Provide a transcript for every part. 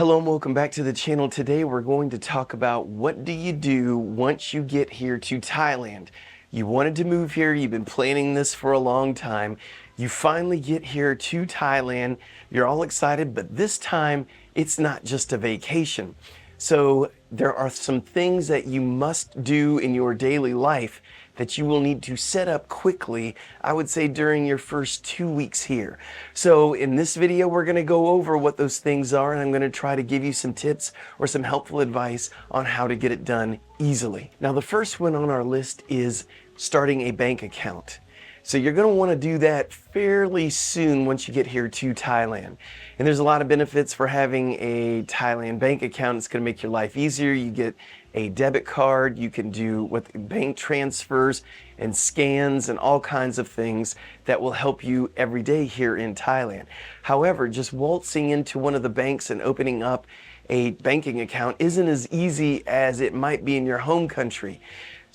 Hello and welcome back to the channel. Today we're going to talk about what do you do once you get here to Thailand. You wanted to move here, you've been planning this for a long time. You finally get here to Thailand, you're all excited, but this time it's not just a vacation. So there are some things that you must do in your daily life that you will need to set up quickly, I would say during your first 2 weeks here. So in this video, we're gonna go over what those things are, and I'm gonna try to give you some tips or some helpful advice on how to get it done easily. Now, the first one on our list is starting a bank account. So you're going to want to do that fairly soon once you get here to Thailand. And there's a lot of benefits for having a Thailand bank account. It's going to make your life easier. You get a debit card. You can do bank transfers and scans and all kinds of things that will help you every day here in Thailand. However, just waltzing into one of the banks and opening up a banking account isn't as easy as it might be in your home country.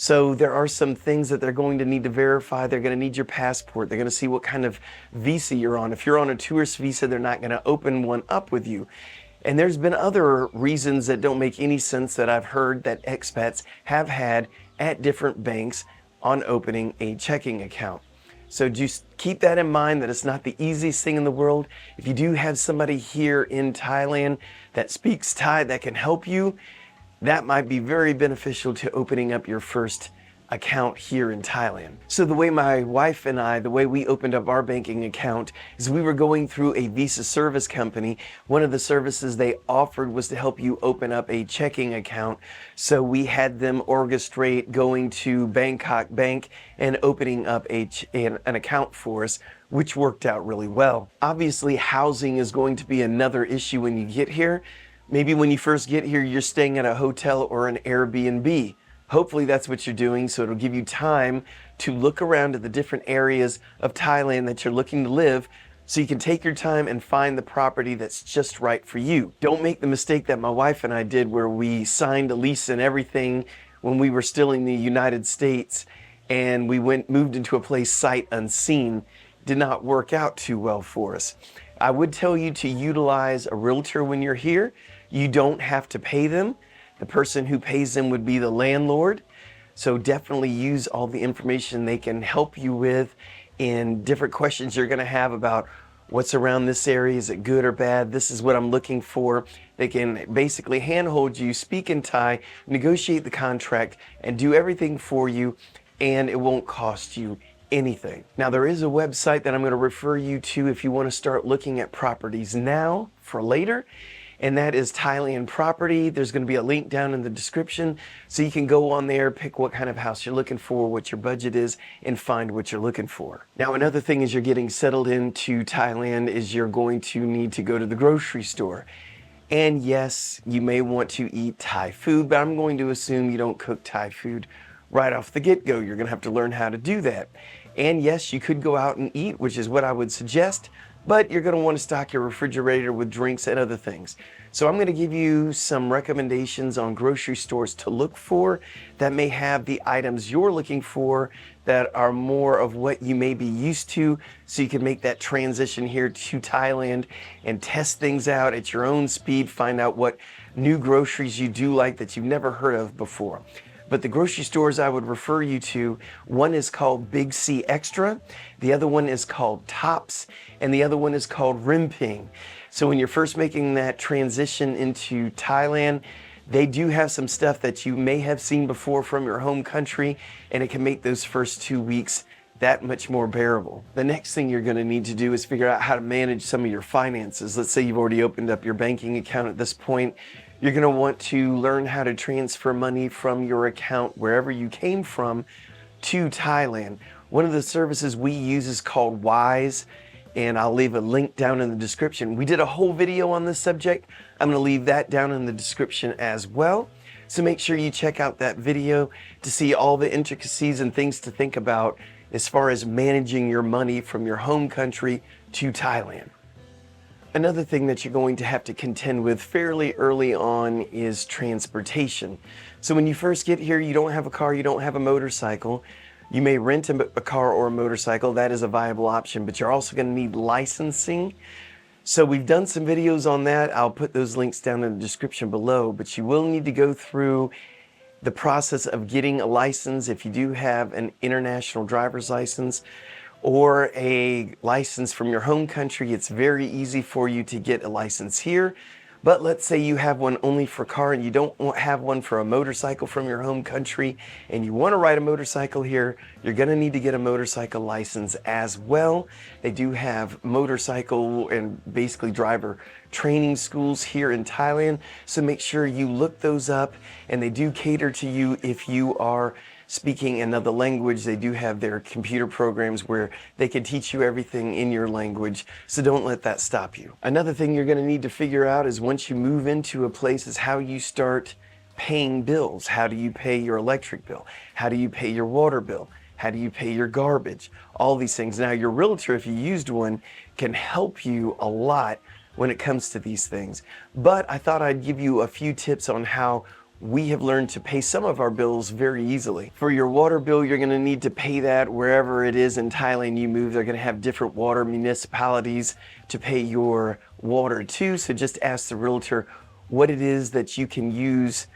So there are some things that they're going to need to verify. They're going to need your passport. They're going to see what kind of visa you're on. If you're on a tourist visa, they're not going to open one up with you. And there's been other reasons that don't make any sense that I've heard that expats have had at different banks on opening a checking account. So just keep that in mind, that it's not the easiest thing in the world. If you do have somebody here in Thailand that speaks Thai that can help you, that might be very beneficial to opening up your first account here in Thailand. So the way my wife and I, the way we opened up our banking account is we were going through a visa service company. One of the services they offered was to help you open up a checking account. So we had them orchestrate going to Bangkok Bank and opening up an account for us, which worked out really well. Obviously, housing is going to be another issue when you get here. Maybe when you first get here, you're staying at a hotel or an Airbnb. Hopefully that's what you're doing, so it'll give you time to look around at the different areas of Thailand that you're looking to live, so you can take your time and find the property that's just right for you. Don't make the mistake that my wife and I did, where we signed a lease and everything when we were still in the United States, and we moved into a place sight unseen. Did not work out too well for us. I would tell you to utilize a realtor when you're here. You don't have to pay them. The person who pays them would be the landlord. So definitely use all the information they can help you with in different questions you're going to have about what's around this area. Is it good or bad? This is what I'm looking for. They can basically handhold you, speak in Thai, negotiate the contract, and do everything for you, and it won't cost you anything. Now, there is a website that I'm going to refer you to if you want to start looking at properties now for later, and that is Thailand Property. There's going to be a link down in the description, so you can go on there, pick what kind of house you're looking for, what your budget is, and find what you're looking for. Now, another thing as you're getting settled into Thailand is you're going to need to go to the grocery store. And yes, you may want to eat Thai food, but I'm going to assume you don't cook Thai food right off the get-go. You're going to have to learn how to do that. And yes, you could go out and eat, which is what I would suggest, but you're going to want to stock your refrigerator with drinks and other things. So I'm going to give you some recommendations on grocery stores to look for that may have the items you're looking for that are more of what you may be used to, so you can make that transition here to Thailand and test things out at your own speed, find out what new groceries you do like that you've never heard of before. But the grocery stores I would refer you to, one is called Big C Extra, the other one is called Tops, and the other one is called Rimping. So when you're first making that transition into Thailand, they do have some stuff that you may have seen before from your home country, and it can make those first 2 weeks that much more bearable. The next thing you're going to need to do is figure out how to manage some of your finances. Let's say you've already opened up your banking account at this point. You're going to want to learn how to transfer money from your account wherever you came from to Thailand. One of the services we use is called Wise, and I'll leave a link down in the description. We did a whole video on this subject. I'm going to leave that down in the description as well. So make sure you check out that video to see all the intricacies and things to think about as far as managing your money from your home country to Thailand. Another thing that you're going to have to contend with fairly early on is transportation. So when you first get here, you don't have a car, you don't have a motorcycle. You may rent a car or a motorcycle. That is a viable option, but you're also going to need licensing. So we've done some videos on that. I'll put those links down in the description below, but you will need to go through the process of getting a license if you do have an international driver's license or a license from your home country. It's very easy for you to get a license here. But let's say you have one only for car and you don't have one for a motorcycle from your home country and you want to ride a motorcycle here, you're going to need to get a motorcycle license as well. They do have motorcycle and basically driver training schools here in Thailand, so make sure you look those up, and they do cater to you if you are speaking another language. They do have their computer programs where they can teach you everything in your language, so don't let that stop you. Another thing you're going to need to figure out is once you move into a place is how you start paying bills. How do you pay your electric bill? How do you pay your water bill? How do you pay your garbage? All these things. Now, your realtor, if you used one, can help you a lot when it comes to these things. But I thought I'd give you a few tips on how we have learned to pay some of our bills very easily. For your water bill, you're going to need to pay that wherever it is in Thailand you move. They're going to have different water municipalities to pay your water to. So just ask the realtor what it is that you can use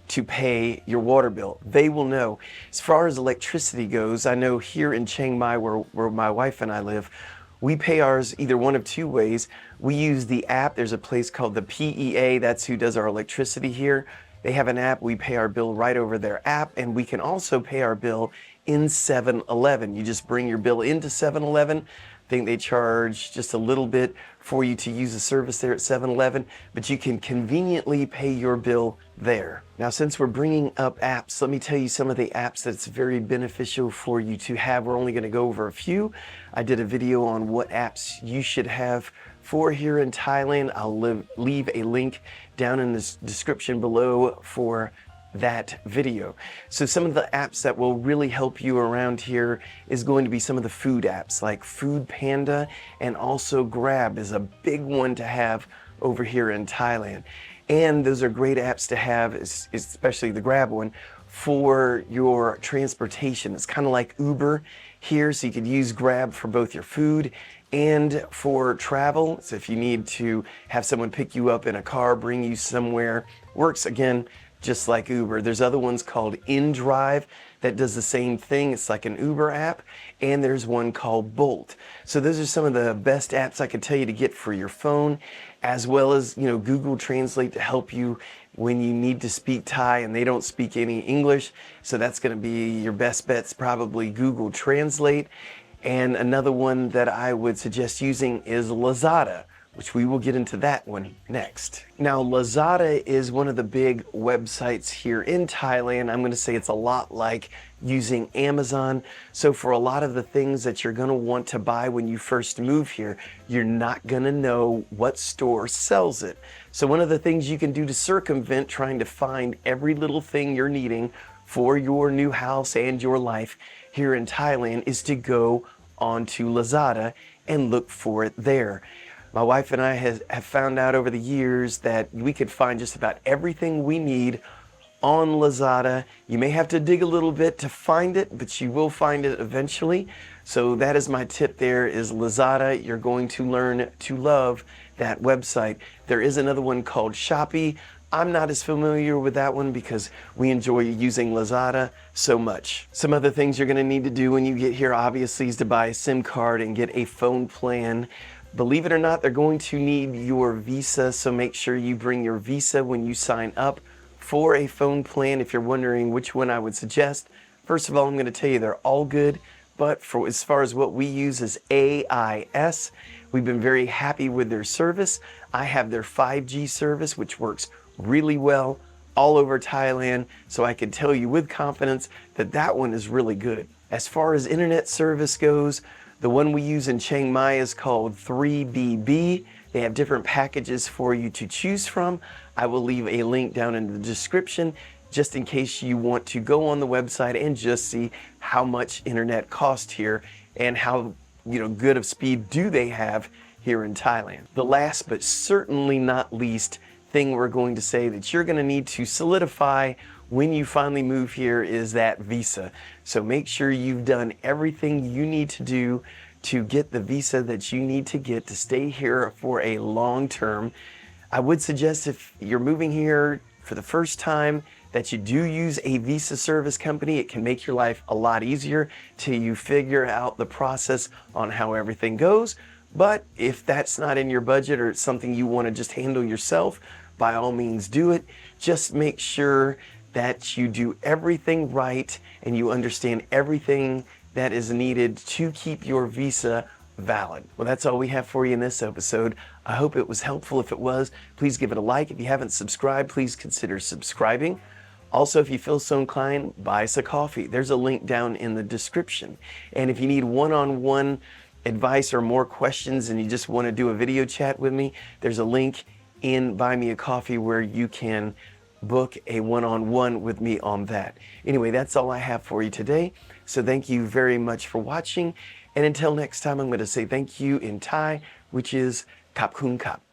to pay your water bill. They will know. As far as electricity goes, I know here in Chiang Mai, where my wife and I live, we pay ours either one of two ways. We use the app. There's a place called the PEA. That's who does our electricity here. They have an app. We pay our bill right over their app, and we can also pay our bill in 7-Eleven. You just bring your bill into 7-Eleven. I think they charge just a little bit for you to use the service there at 7-Eleven, but you can conveniently pay your bill there. Now, since we're bringing up apps, let me tell you some of the apps that's very beneficial for you to have. We're only going to go over a few. I did a video on what apps you should have for here in Thailand. I'll leave a link down in the description below for that video. So some of the apps that will really help you around here is going to be some of the food apps like Food Panda, and also Grab is a big one to have over here in Thailand. And those are great apps to have, especially the Grab one, for your transportation. It's kind of like Uber here, so you could use Grab for both your food and for travel. So if you need to have someone pick you up in a car, bring you somewhere, works again just like Uber. There's other ones called InDrive that does the same thing. It's like an Uber app. And there's one called Bolt. So those are some of the best apps I could tell you to get for your phone, as well as, Google Translate to help you when you need to speak Thai and they don't speak any English. So that's going to be your best bet's probably Google Translate. And another one that I would suggest using is Lazada, which we will get into that one next. Now, Lazada is one of the big websites here in Thailand. I'm going to say it's a lot like using Amazon. So for a lot of the things that you're going to want to buy when you first move here, you're not going to know what store sells it. So one of the things you can do to circumvent trying to find every little thing you're needing for your new house and your life here in Thailand is to go onto Lazada and look for it there. My wife and I have found out over the years that we could find just about everything we need on Lazada. You may have to dig a little bit to find it, but you will find it eventually. So that is my tip there, is Lazada. You're going to learn to love that website. There is another one called Shopee. I'm not as familiar with that one because we enjoy using Lazada so much. Some other things you're going to need to do when you get here, obviously, is to buy a SIM card and get a phone plan. Believe it or not, they're going to need your visa, so make sure you bring your visa when you sign up for a phone plan. If you're wondering which one I would suggest, first of all, I'm going to tell you they're all good, but for as far as what we use is AIS. We've been very happy with their service. I have their 5G service, which works really well all over Thailand, so I can tell you with confidence that that one is really good. As far as internet service goes, the one we use in Chiang Mai is called 3BB. They have different packages for you to choose from. I will leave a link down in the description just in case you want to go on the website and just see how much internet costs here and how good of speed do they have here in Thailand. The last but certainly not least thing we're going to say that you're going to need to solidify when you finally move here is that visa. So make sure you've done everything you need to do to get the visa that you need to get to stay here for a long term. I would suggest if you're moving here for the first time that you do use a visa service company. It can make your life a lot easier till you figure out the process on how everything goes. But if that's not in your budget or it's something you want to just handle yourself, by all means do it. Just make sure that you do everything right and you understand everything that is needed to keep your visa valid. Well, that's all we have for you in this episode. I hope it was helpful. If it was, please give it a like. If you haven't subscribed, please consider subscribing. Also, if you feel so inclined, buy us a coffee. There's a link down in the description. And if you need one-on-one advice or more questions and you just want to do a video chat with me, there's a link in Buy Me a Coffee where you can book a one-on-one with me on that. Anyway, that's all I have for you today. So thank you very much for watching. And until next time, I'm going to say thank you in Thai, which is Kap Kun Kap.